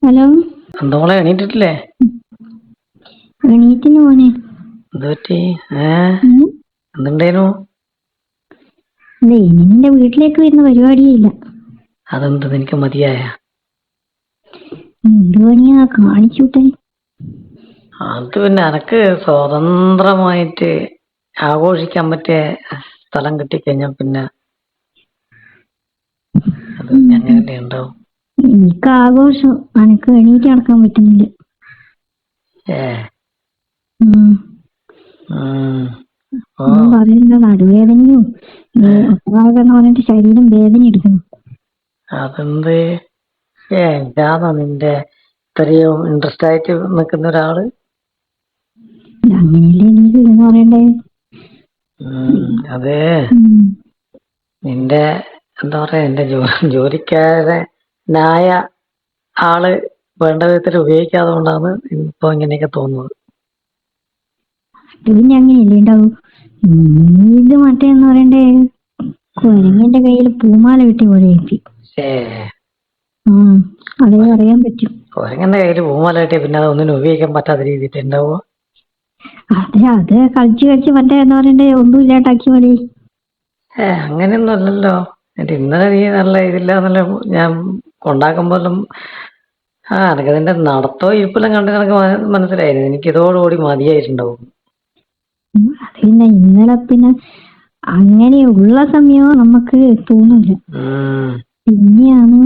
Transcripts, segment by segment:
Hello. എന്തോളെ എണീറ്റിട്ടില്ലേ? എണീറ്റിന് മോനെ. എന്ത് പറ്റി? ഉം. എന്തുണ്ടായിരുന്നു? ദേ, നിന്റെ വീട്ടിലേക്ക് വരുന്ന പരിപാടിയേ ഇല്ല. അതെന്ത് നിനക്ക് മതിയായ? എന്ത് പണിയാ കാണിച്ചൂട്ടെ? അത് പിന്നെ എനക്ക് സ്വതന്ത്രമായിട്ട് ആഘോഷിക്കാൻ പറ്റിയ സ്ഥലം കിട്ടിക്കഴിഞ്ഞാ പിന്നെ അത് പിന്നെ അങ്ങനെയല്ലേ ഉണ്ടാവും. എനിക്ക് ആഘോഷം, അനക്ക് എണീറ്റ് നടക്കാൻ പറ്റുന്നില്ല. ഏ ഉം. ഉം. ഓ ഒന്നും പറയണ്ട, നടുവേദനയും ഒട്ടാകെന്ന് പറഞ്ഞിട്ട് ശരീരം വേദന എടുക്കുന്നു. അതെന്ത്? ഇതാണോ നിന്റെ ഇത്രയും ഇൻട്രസ്റ്റ് ആയിട്ട് നിൽക്കുന്ന ഒരാള്? അങ്ങനെയല്ലേ എനിക്ക് എന്ന് പറയണ്ടേ? അതെ, ഉം. നിന്റെ എന്താ പറയാ, എന്റെ ജോലിക്കാരനായ ആള് വേണ്ട വിധത്തിൽ ഉപയോഗിക്കാതെ കൊണ്ടാണ് ഇപ്പൊ ഇങ്ങനെയൊക്കെ തോന്നുന്നത്. അത് പിന്നെ അങ്ങനെയല്ലേ ഉണ്ടാവും. ഇത് മറ്റേന്ന് പറയണ്ടേ, കുരങ്ങന്റെ കയ്യിൽ പൂമാല കിട്ടിയ പോലെ ആയിരിക്കും. അതേ പറയാൻ പറ്റും. കുരങ്ങന്റെ കയ്യില് പൂമാല കിട്ടിയ പിന്നെ അതൊന്നിനും ഉപയോഗിക്കാൻ പറ്റാത്ത രീതിയിൽ ഉണ്ടാവുക. അത് കളിച്ച് കളിച്ച് മറ്റേ എന്താ പറയണ്ടേ, ഒന്നും ഇല്ലാണ്ടാക്കി മതി. അങ്ങനെയൊന്നും അല്ലല്ലോ. എന്നിട്ട് ഇന്നലെ നീ നല്ല ഇതില്ലാന്നല്ല ഞാൻ കൊണ്ടാക്കുമ്പോഴും എനക്ക് നിന്റെ നടത്തോ ഇരിപ്പെല്ലാം കണ്ട് എനിക്ക് മനസ്സിലായിരുന്നു. എനിക്ക് ഇതോടുകൂടി മതിയായിട്ടുണ്ടാവും. അത് പിന്നെ ഇന്നലെ പിന്നെ അങ്ങനെ ഉള്ള സമയവും നമുക്ക് തോന്നില്ല. പിന്നെയാണ്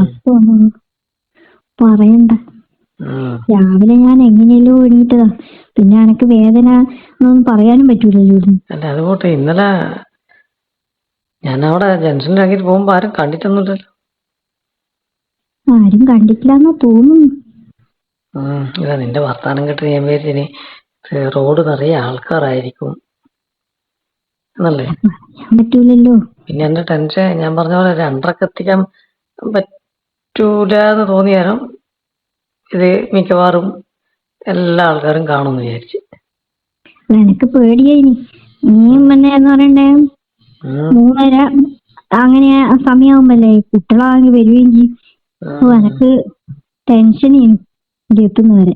അപ്പൊ പറയണ്ട. രാവിലെ ഞാൻ എങ്ങനെയല്ലോ എണീറ്റതാ. പിന്നെ എനക്ക് വേദന എന്നൊന്നും പറയാനും പറ്റൂലല്ലോ. അല്ല അതുപോട്ടെ, ഇന്നലെ ഞാൻ അവിടെ ജംഗ്ഷനിലാക്കിട്ട് പോകുമ്പോ ആരും കണ്ടിട്ടൊന്നുമില്ലല്ലോ. ആരും കണ്ടിട്ടില്ലാന്നാ തോന്നുന്നു. ഇല്ല, നിന്റെ വർത്താനം കേട്ട് ഞാൻ വിചാരിച്ചിനി റോഡ് നിറയെ ആൾക്കാരായിരിക്കും എന്നല്ലേ. പറ്റൂലല്ലോ. പിന്നെ എന്റെ ടെൻഷൻ ഞാൻ പറഞ്ഞ പോലെ 2:30 എത്തിക്കാൻ പറ്റൂല എന്ന് തോന്നിയാലും ഇത് മിക്കവാറും എല്ലാ ആൾക്കാരും കാണുമെന്ന് വിചാരിച്ചു. എനക്ക് പേടിയായി. നീയും പിന്നെ എന്ന് പറയണ്ടേ 3:30 അങ്ങനെ സമയമാകുമ്പല്ലേ കുട്ടികളാണെങ്കിൽ വരുകയും ചെയ്യും. എനക്ക് ടെൻഷൻ എത്തുന്നവരെ.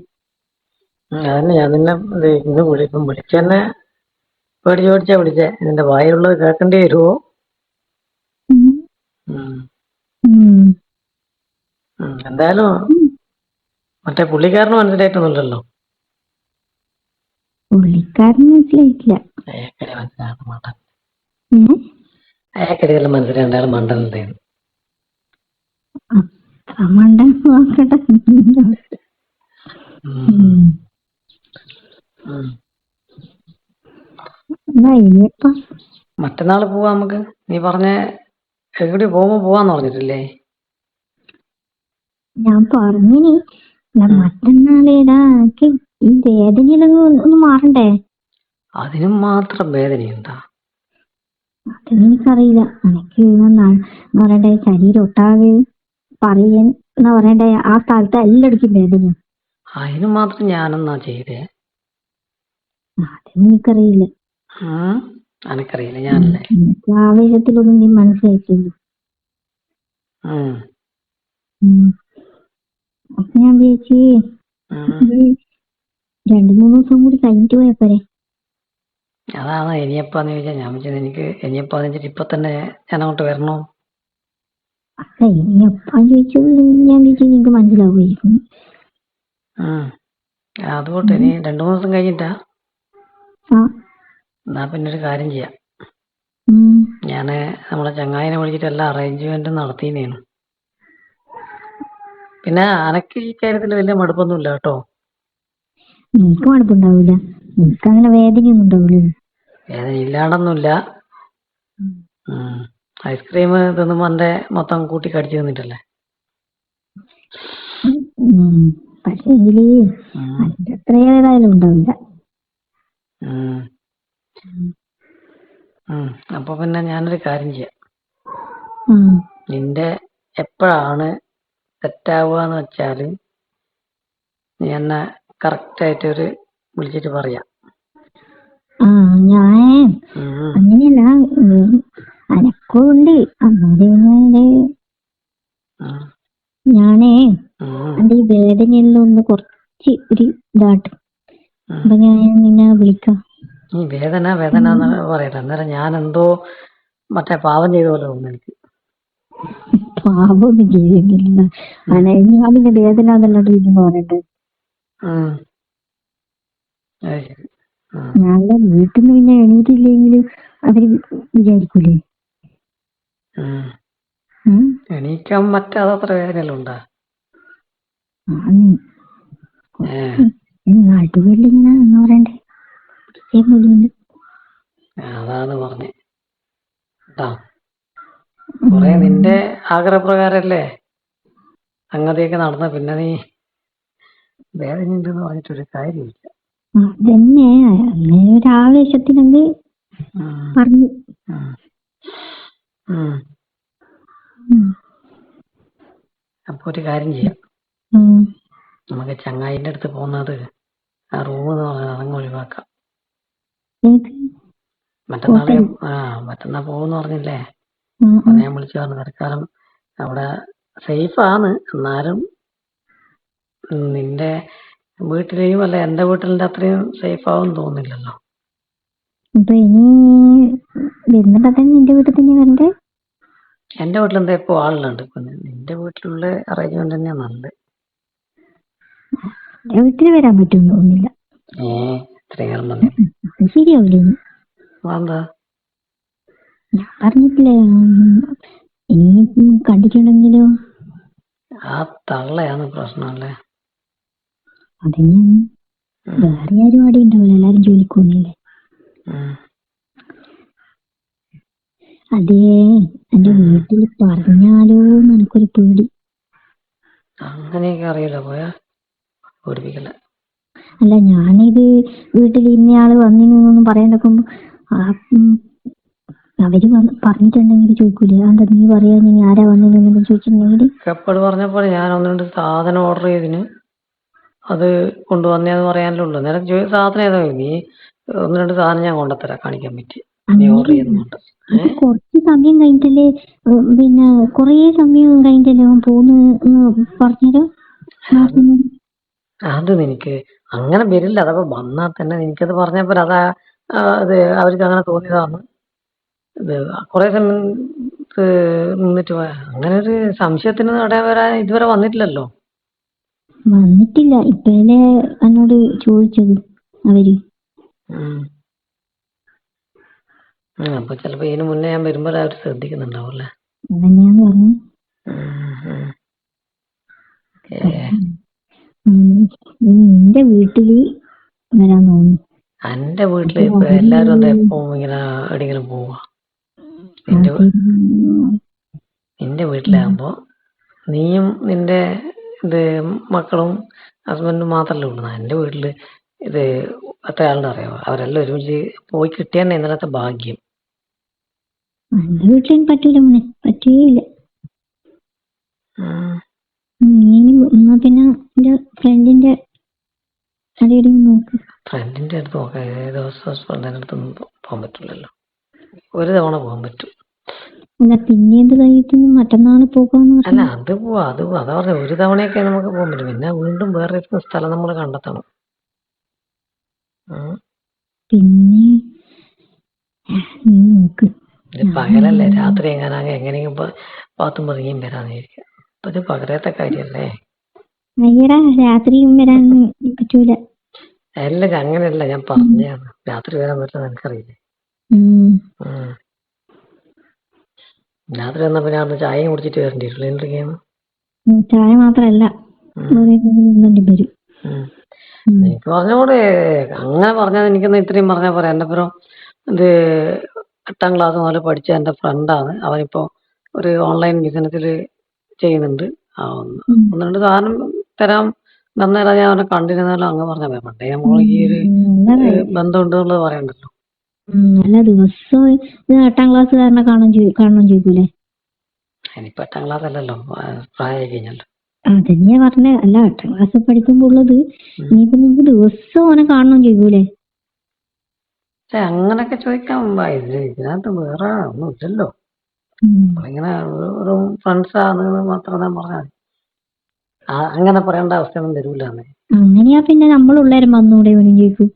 അതന്നെ ഞാൻ നിന്നെ ഇന്ന് വിളിച്ചെന്നെ പേടിച്ചാ വിളിച്ചേ. നിന്റെ വായുള്ളത് കേൾക്കേണ്ടി വരുമോ? എന്തായാലും മറ്റേ പുള്ളിക്കാരന് മനസ്സിലായിട്ടൊന്നുമില്ലല്ലോ. പുള്ളിക്കാരന് മനസ്സിലായിട്ടില്ല. അയാൾക്കിടയിലും മനസ്സിലായി എന്തായാലും മണ്ടനുണ്ടായിരുന്നു. മണ്ടൻ നോക്കട്ടെ. മറ്റന്നാള് പോവാ നമുക്ക്. നീ പറഞ്ഞ എവിടെ പോകുമ്പോ പോവാന്ന് പറഞ്ഞിട്ടില്ലേ? ഞാൻ പറഞ്ഞിനി മറ്റന്നാളേടാ ഈ വേദനയിലൊന്നും ഒന്ന് മാറണ്ടേ? അതിനും മാത്രം വേദനയുണ്ടാ? അതെനിക്കറിയില്ല. എനിക്ക് പറയണ്ടേ ശരീരം ഒട്ടാകെ പറയൻ എന്നാ പറയണ്ടേ, ആ സ്ഥലത്ത് എല്ലായിടത്തും വേദന. അതിന് മാത്രം ഞാനെന്നാ ചെയ്തേ? അതെനിക്കറിയില്ല. എനിക്കറിയില്ല, ഞാനല്ലേ. ആവേശത്തിലൊന്നും നീ മനസ്സിലാക്കില്ല. അപ്പൊ ഞാൻ വിചാരിച്ച് 2-3 ദിവസം കൂടി കഴിഞ്ഞിട്ട് പോയപ്പോരെ. അതാണ് ഇനിയപ്പാന്ന് ചോദിച്ചാൽ ഞാൻ വിളിച്ചത്. എനിക്ക് ഇനിയപ്പാന്ന് വെച്ചിട്ട് ഇപ്പൊ തന്നെ ഞാൻ അങ്ങോട്ട് വരണോ? അല്ല, ഇനിയപ്പാന്ന് ചോദിച്ചത് ഞാൻ വിചാരിച്ചു നിനക്ക് മനസ്സിലാവുമായിരിക്കും. അതുപോട്ടെ, ഇനി 2-3 ദിവസം കഴിഞ്ഞിട്ടാ. എന്നാ പിന്നെ ഒരു കാര്യം ചെയ്യാം. ഞാന് നമ്മളെ ചങ്ങായിനെ വിളിച്ചിട്ട് എല്ലാ അറേഞ്ച്മെന്റും നടത്തിനേനു. പിന്നെ അനക്ക് ഈ കാര്യത്തിൽ വലിയ മടുപ്പൊന്നുമില്ല കേട്ടോ. എനിക്ക് മടുപ്പുണ്ടാവില്ല. എനിക്ക് അങ്ങനെ വേദനയൊന്നും ഉണ്ടാവില്ല. വേദന ഇല്ലാണ്ടൊന്നുമില്ല. ഐസ്ക്രീം തിന്നുമ്പോ എന്റെ മൊത്തം കൂട്ടി കടിച്ചു തന്നിട്ടല്ലേ. പക്ഷേ എങ്കില് അതിന്റെ അത്ര ഏതായാലും ഉണ്ടാവില്ല. അപ്പൊ പിന്നെ ഞാനൊരു കാര്യം ചെയ്യാം. നിന്റെ എപ്പോഴാണ് സെറ്റാവുകയെന്ന് വെച്ചാല് നീ എന്നെ കറക്റ്റായിട്ടൊരു വിളിച്ചിട്ട് പറയാം. ഞാൻ അങ്ങനെയല്ല, അനക്കമുണ്ട്. ഞാനേ എന്റെ ഈ വേദനയെല്ലാം ഒന്ന് കുറച്ച് ഒരു ഇതാട്ട്. അപ്പൊ ഞാൻ നിന്നെ വിളിക്കാം. ഈ വേദന വേദന എന്ന് പറയട്ടെ, അന്നേരം ഞാൻ എന്തോ മറ്റേ പാവം ചെയ്ത പോലെ തോന്നുന്നു എനിക്ക്. പാപമൊന്നും ചെയ്യുന്നില്ല. ഞാൻ പിന്നെ വേദന എന്നല്ലാണ്ട് പിന്നെ പറയട്ടെ. അത് ശരി. ഞങ്ങളുടെ വീട്ടിൽ നിന്ന് പിന്നെ എണീറ്റില്ലെങ്കിലും അവര് വിചാരിക്കൂലേ. എണീക്കാൻ പറ്റാത്തത്ര വേദനയെല്ലാം ഉണ്ടാ? നടുവിലിങ്ങനെ എന്ന് പറയണ്ടേ, അതാണ് പറഞ്ഞേ കേട്ടാ. കൊറേ നിന്റെ ആഗ്രഹപ്രകാരല്ലേ സംഗതിയൊക്കെ നടന്ന, പിന്നെ നീ വേദന ഉണ്ടെന്ന് പറഞ്ഞിട്ടൊരു കാര്യമില്ല. അതന്നെ അങ്ങനെ ഒരു ആവേശത്തിനത് പറഞ്ഞു. അപ്പൊ ഒരു കാര്യം ചെയ്യാം, നമുക്ക് ചങ്ങായിന്റെ അടുത്ത് പോകുന്നത് ആ റൂം എന്ന് പറഞ്ഞാൽ അതങ്ങ് ഒഴിവാക്കാം. മറ്റന്നാ പോകുന്ന പറഞ്ഞില്ലേ, ഞാൻ വിളിച്ചു പറഞ്ഞു തൽക്കാലം അവിടെ സേഫാണ്, എന്നാലും നിന്റെ വീട്ടിലെയും അല്ല എന്റെ വീട്ടിലിന്റെ അത്രയും സേഫ് ആവും തോന്നുന്നില്ലല്ലോ. അപ്പൊ ഇനി വരുന്നപ്പോ നിന്റെ വീട്ടിൽ തന്നെ വരണ്ടേ? എന്റെ വീട്ടിലെന്താ ഇപ്പൊ ആളുണ്ട്, നിന്റെ വീട്ടിലുള്ള അറേഞ്ച്മെന്റ് തന്നെയാ നല്ലത്. വീട്ടിൽ വരാൻ പറ്റുമെന്ന് തോന്നുന്നില്ല. ഇത്രയും പറഞ്ഞു ശരിയാവില്ല. എന്താ ഞാൻ പറഞ്ഞിട്ടില്ലേ, ഇനി കണ്ടിട്ടുണ്ടെങ്കിലോ? ആ തള്ളയാണ് പ്രശ്നമല്ലേ. അതന്നെയാണ്, വേറെ ആരും ആടെ ഉണ്ടാവില്ല, എല്ലാരും ജോലിക്ക് പോകുന്നില്ലേ. അതേ എന്റെ വീട്ടിൽ പറഞ്ഞാലോ എനിക്കൊരു പേടി. അങ്ങനെയൊക്കെ അറിയില്ല, പോയാ ഓടിപ്പിക്കല. അല്ല, ഞാനിത് വീട്ടിൽ ഇന്നയാള് വന്നിനൊന്നും പറയണ്ടക്കുമ്പോ അവര് പറഞ്ഞിട്ടുണ്ടെങ്കിൽ ചോദിക്കൂലേ, എന്താ നീ പറയാ, നീ ആരാ വന്നിരുന്നെന്ന് ചോദിച്ചിട്ടുണ്ടെങ്കിൽ. എപ്പോഴും പറഞ്ഞപ്പോൾ ഞാൻ ഒന്ന് രണ്ട് സാധനം ഓർഡർ ചെയ്തിന്, അത് കൊണ്ടുവന്നേന്ന് പറയാനല്ലേ ഉള്ളൂ. നേരം സാധനം ഏതാ, നീ ഒന്ന് രണ്ട് സാധനം ഞാൻ കൊണ്ടുത്തരാം കാണിക്കാൻ പറ്റി. നീ ഓർഡർ ചെയ്യുന്നുണ്ട്. കുറച്ച് സമയം കഴിഞ്ഞിട്ടല്ലേ, പിന്നെ കൊറേ സമയം കഴിഞ്ഞിട്ടല്ലേ പോന്ന് പറഞ്ഞല്ലോ. അത് നിനക്ക് അങ്ങനെ വരില്ല, അതപ്പോ വന്നാൽ തന്നെ നിനക്കത് പറഞ്ഞപ്പോൾ അതാ അത് അവർക്ക് അങ്ങനെ തോന്നിയതാണ്. ഇത് കുറെ സമയം നിന്നിട്ട് പോയാ അങ്ങനെ ഒരു സംശയത്തിന് വരാൻ ഇതുവരെ വന്നിട്ടില്ലല്ലോ. വന്നിട്ടില്ല, ഇപ്പഴല്ലേ എന്നോട് ചോദിച്ചത് അവര്. അപ്പൊ ചിലപ്പോ ഇതിന് മുന്നേ ഞാൻ വരുമ്പോ അവര് ശ്രദ്ധിക്കുന്നുണ്ടാവും അല്ലേ. അതന്നെയാന്ന് പറഞ്ഞു. നിന്റെ വീട്ടില് വരാൻ തോന്നുന്നു. എന്റെ വീട്ടില് ഇപ്പൊ എല്ലാരും എന്താ എപ്പോഴും ഇങ്ങനെ എവിടെയെങ്കിലും പോവാ. നിന്റെ വീട്ടിലാകുമ്പോ നീയും നിന്റെ ഇത് മക്കളും ഹസ്ബൻഡും മാത്രല്ലേ ഉള്ളൂ. എന്റെ വീട്ടില് ഇത് എത്ര ആളുടെ അറിയാമോ, അവരെല്ലാം ഒരുമിച്ച് പോയി കിട്ടിയാൽ ഇന്നലത്തെ ഭാഗ്യം. എന്റെ വീട്ടിൽ പറ്റൂല മോനെ, പറ്റേയില്ല. പിന്നെ എന്റെ ഫ്രണ്ടിന്റെ നോക്ക്. ഫ്രണ്ടിന്റെ അടുത്ത് നോക്കാം, ഏത് ദിവസം ഫ്രണ്ടിന്റെ അടുത്തൊന്നും പോകാൻ പറ്റില്ലല്ലോ, ഒരു തവണ പോകാൻ പറ്റും. അല്ല, പിന്നെ എന്ത് കഴിക്കുന്നു, മറ്റന്നാള് പോകാന്ന്. അല്ല അത് പോവാ അതാ പറഞ്ഞ, ഒരു തവണയൊക്കെ നമുക്ക് പോകാൻ പറ്റും. പിന്നെ വീണ്ടും വേറെ സ്ഥലം നമ്മൾ കണ്ടെത്തണം. പിന്നെ നോക്ക്, പകലല്ലേ, രാത്രി എങ്ങനെയെങ്കിലും പാത്തും പതുങ്ങിയും വരാന്നിരിക്കാം. അപ്പൊ ഇത് പകരത്തെ കാര്യല്ലേ. അയ്യടാ, രാത്രിയും വരാൻ പറ്റൂല. അല്ല അങ്ങനെയല്ല ഞാൻ പറഞ്ഞാണ്, രാത്രി വരാൻ പറ്റുന്ന എനിക്കറിയില്ലേ. രാത്രി വന്നപ്പോ ഞാൻ ചായയും കുടിച്ചിട്ട് വരേണ്ടി വരില്ല. എന്തൊക്കെയാണ് ചായ മാത്രല്ല എനിക്ക് പറഞ്ഞോടെ അങ്ങനെ പറഞ്ഞാൽ എനിക്കൊന്ന് ഇത്രയും പറഞ്ഞാൽ പറയാം. എന്റെ പുറം ഇത് 8ാം ക്ലാസ് മുതൽ പഠിച്ച എന്റെ ഫ്രണ്ടാണ്. അവനിപ്പോ ഒരു ഓൺലൈൻ ബിസിനസ്സിൽ ചെയ്യുന്നുണ്ട്. ഒന്ന് രണ്ട് സാധനം തരാൻ വന്നേരം ഞാൻ അവനെ കണ്ടിരുന്നാലും അങ്ങ് പറഞ്ഞ പണ്ടേ നമ്മൾ ഈ ഒരു ബന്ധം ഉണ്ടെന്നുള്ളത് പറയണ്ടല്ലോ. എല്ലാ ദിവസവും 8ാം ക്ലാസ്സുകാരനെ കാണണം ചോദിക്കൂലേ. ഇനിയിപ്പോ 8ാം ക്ലാസ് അല്ലല്ലോ, പ്രായമായി കഴിഞ്ഞല്ലോ. അതന്നെയാ പറഞ്ഞ, അല്ല 8ാം ക്ലാസ് പഠിക്കുമ്പോ ഉള്ളത് ഇനിയിപ്പോ നിങ്ങൾക്ക് ദിവസം അവനെ കാണണം ചോദിക്കൂലേ. അങ്ങനൊക്കെ ചോദിക്കാൻ ഇതിനകത്ത് വേറെ ഒന്നും ഇല്ലല്ലോ. ഇങ്ങനെ വെറും ഫ്രണ്ട്സാന്ന് മാത്രം ഞാൻ പറഞ്ഞാൽ അങ്ങനെ പറയേണ്ട അവസ്ഥയൊന്നും വരൂലെന്നേ. അങ്ങനെയാ പിന്നെ നമ്മളുള്ളേരം വന്നൂടെ ഇവനും ചോദിക്കും.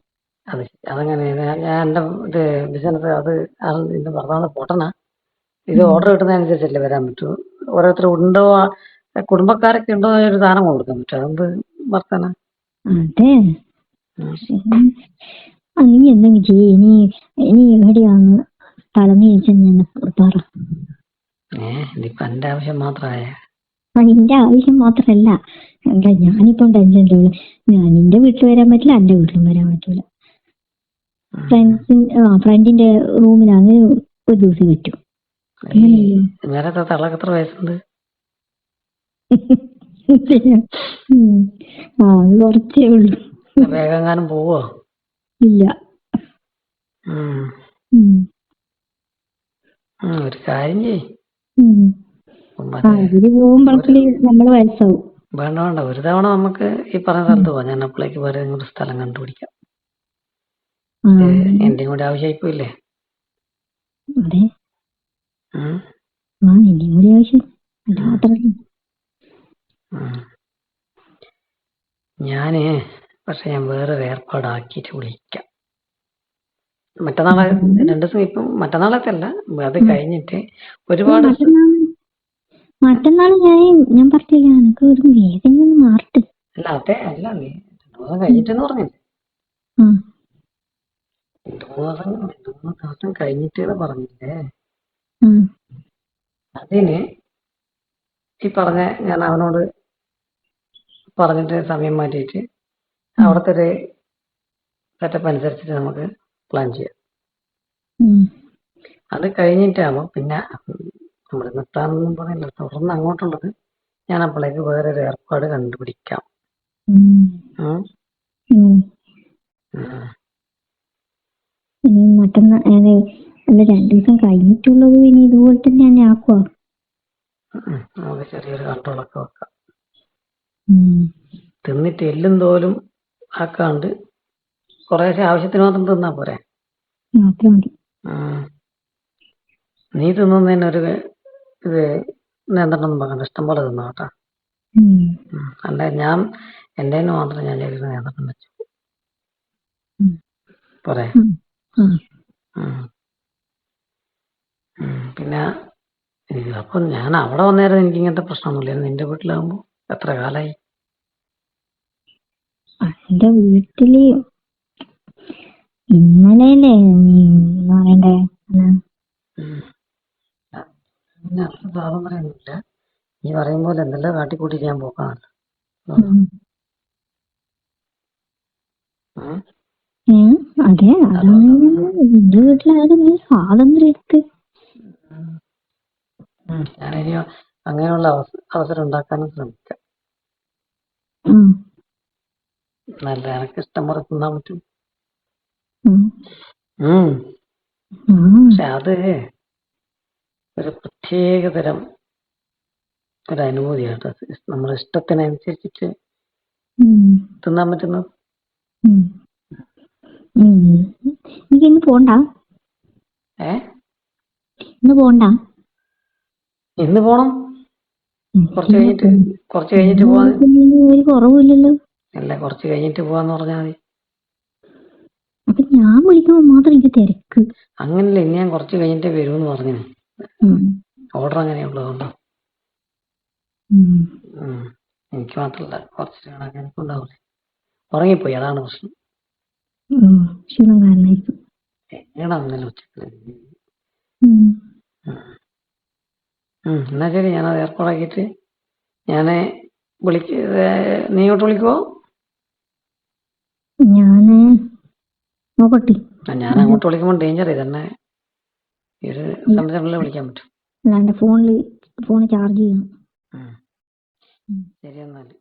അത് അതങ്ങനെ ഞാൻ എന്റെ ഇത് ബിസിനസ് അത് എന്റെ ഭർത്താവിന്റെ പൊട്ടനാ. ഇത് ഓർഡർ കിട്ടുന്നതനുസരിച്ചല്ലേ വരാൻ പറ്റൂ. ഓരോരുത്തർ ഉണ്ടോ കുടുംബക്കാരൊക്കെ ഉണ്ടോ ഒരു സാധനം കൊടുക്കാൻ പറ്റും. അതെന്ത് വർത്താന. അതെ. നീ എന്തെങ്കിലും ചെയ്യ്. ഇനി എവിടെയാന്ന് സ്ഥലം ചോദിച്ചാൽ ഞാൻ പറ. ഇതിപ്പോ എന്റെ ആവശ്യം മാത്രമായ നിന്റെ ആവശ്യം മാത്രല്ല. എന്താ ഞാനിപ്പം ടെൻഷനിലുള്ള. ഞാൻ നിന്റെ വീട്ടിൽ വരാൻ പറ്റില്ല, എന്റെ വീട്ടിലും വരാൻ പറ്റൂല. ഫ്രണ്ടിന്റെ റൂമിലാണ് ഒരു ദിവസം പറ്റും. വേറെ തള്ളക്ക് എത്ര വയസ്സുണ്ട്? കുറച്ചേ ഉള്ളൂ. വേഗം പോവോ? ഇല്ല. ഒരു കാര്യം ചെയ്യ്. പോകുമ്പോഴേക്കും നമ്മള് വയസ്സാവും. വേണ്ട ഒരു തവണ നമുക്ക് ഈ പറഞ്ഞ സ്ഥലത്ത് പോവാം. ഞാൻ അപ്പോഴേക്ക് വേറെ ഒരു സ്ഥലം കണ്ടുപിടിക്കാം. എന്റെയും കൂടെ ആവശ്യമായിപ്പോയില്ലേ? അതെ. നിന്റെയും കൂടി ആവശ്യം അല്ല മാത്രമല്ല. ഞാൻ വേറൊരു ഏർപ്പാടാക്കിയിട്ട് വിളിക്കാം. മറ്റന്നാളെ 2 ദിവസം ഇപ്പം മറ്റന്നാളത്തെ അല്ല, അത് കഴിഞ്ഞിട്ട് ഒരുപാട് മറ്റന്നാള് ഞാൻ പറഞ്ഞില്ല എനിക്ക് ഒരു വേദന ഒന്ന് മാറട്ടെ. അല്ല അതെ അല്ല നീ 2 ദിവസം കഴിഞ്ഞിട്ടെന്ന് പറഞ്ഞില്ലേ? 2-3 ദിവസം കഴിഞ്ഞിട്ട് പറഞ്ഞില്ലേ? അതിന് ഈ പറഞ്ഞ ഞാൻ അവനോട് പറഞ്ഞിട്ട് സമയം മാറ്റിയിട്ട് അവിടുത്തെ ഒരു സെറ്റപ്പ് അനുസരിച്ചിട്ട് നമുക്ക് പ്ലാൻ ചെയ്യാം. അത് കഴിഞ്ഞിട്ടാകുമ്പോൾ പിന്നെ നമ്മൾ നിർത്താനൊന്നും പറയില്ല. തുടർന്ന് അങ്ങോട്ടുള്ളത് ഞാൻ അപ്പോഴേക്ക് വേറൊരു ഏർപ്പാട് കണ്ടുപിടിക്കാം. ഇനി മറ്റന്നാ 2 ദിവസം കഴിഞ്ഞിട്ടുള്ളത് ഇനി ഇതുപോലെ തന്നെ ആക്കുവാ. നമുക്ക് ചെറിയൊരു കൺട്രോളൊക്കെ വെക്കാം. തിന്നിട്ട് എല്ലും തോലും ആക്കാണ്ട് കുറേശ്ശെ ആവശ്യത്തിന് മാത്രം തിന്നാ പോരെ. നീ തിന്നുന്നതിനൊരു ഇത് നിയന്ത്രണം പറയണ്ട. ഇഷ്ടം പോലെ തിന്നാ കേട്ടാ. അല്ല ഞാൻ എൻ്റെ മാത്രം ഞാൻ നിയന്ത്രണം വെച്ചു പോരെ. പിന്നെ അപ്പൊ ഞാൻ അവിടെ വന്നേരം എനിക്ക് ഇങ്ങനത്തെ പ്രശ്നമൊന്നുമില്ല. നിന്റെ വീട്ടിലാകുമ്പോ എത്ര കാലായി? എന്റെ വീട്ടില് ഇന്നലെയല്ലേ നീ പറയണ്ടേ? സ്വാതന്ത്ര്യമൊന്നുമില്ല. നീ പറയും പോലെ എന്തെല്ലാം കാട്ടിക്കൂട്ടിട്ട് ഞാൻ പോക്കാണല്ലോ. അതെ, അതാണ് എന്റെ വീട്ടിലായാലും നീ സ്വാതന്ത്ര്യം എടുത്ത്. ഞാനിനി അങ്ങനെയുള്ള അവസരം ഉണ്ടാക്കാനും ശ്രമിക്കാം. നല്ല എനിക്ക് ഇഷ്ടം പോലെ തിന്നാൻ പറ്റും. പക്ഷെ അത് ഒരു പ്രത്യേക തരം ഒരു അനുഭൂതിയാട്ടോ. നമ്മുടെ ഇഷ്ടത്തിനനുസരിച്ചിട്ട് തിന്നാൻ പറ്റുന്നത്. ഇന്ന് പോണ്ട. ഇന്ന് പോണം. കുറച്ച് കഴിഞ്ഞിട്ട് പോവാ. ഒരു കുറവില്ലല്ലോ. അല്ല കുറച്ച് കഴിഞ്ഞിട്ട് പോവാന്ന് പറഞ്ഞാൽ മതി. അപ്പൊ ഞാൻ വിളിക്കുമ്പോ മാത്രം എനിക്ക് തിരക്ക്. അങ്ങനല്ല, ഇനി ഞാൻ കുറച്ച് കഴിഞ്ഞിട്ടേ വരുമെന്ന് പറഞ്ഞു. ഓർഡർ അങ്ങനെയുള്ളതുകൊണ്ടോ. എനിക്ക് മാത്രല്ല, കുറച്ച് കണക്ക് ഉണ്ടാവൂലേ. ഉറങ്ങിപ്പോയി, അതാണ് പ്രശ്നം. ക്ഷീണം കാരണമായിരിക്കും. എങ്ങനെയാ ഒന്നല്ല ഉച്ചക്ക്. എന്നാ ശരി, ഞാനത് ഏർപ്പാടാക്കിയിട്ട് ഞാന് നീ ഇങ്ങോട്ട് വിളിക്കുവോ? നോക്കട്ടെ. ഞാൻ അങ്ങോട്ട് വിളിക്കുമ്പോൾ ഡേഞ്ചർ ഇതന്നെ. ഈ ഒരു സമയത്തിനുള്ളിൽ വിളിക്കാൻ പറ്റും. അല്ലാണ്ട് ഫോണ് ചാർജ് ചെയ്യണം. ശരി എന്നാല്.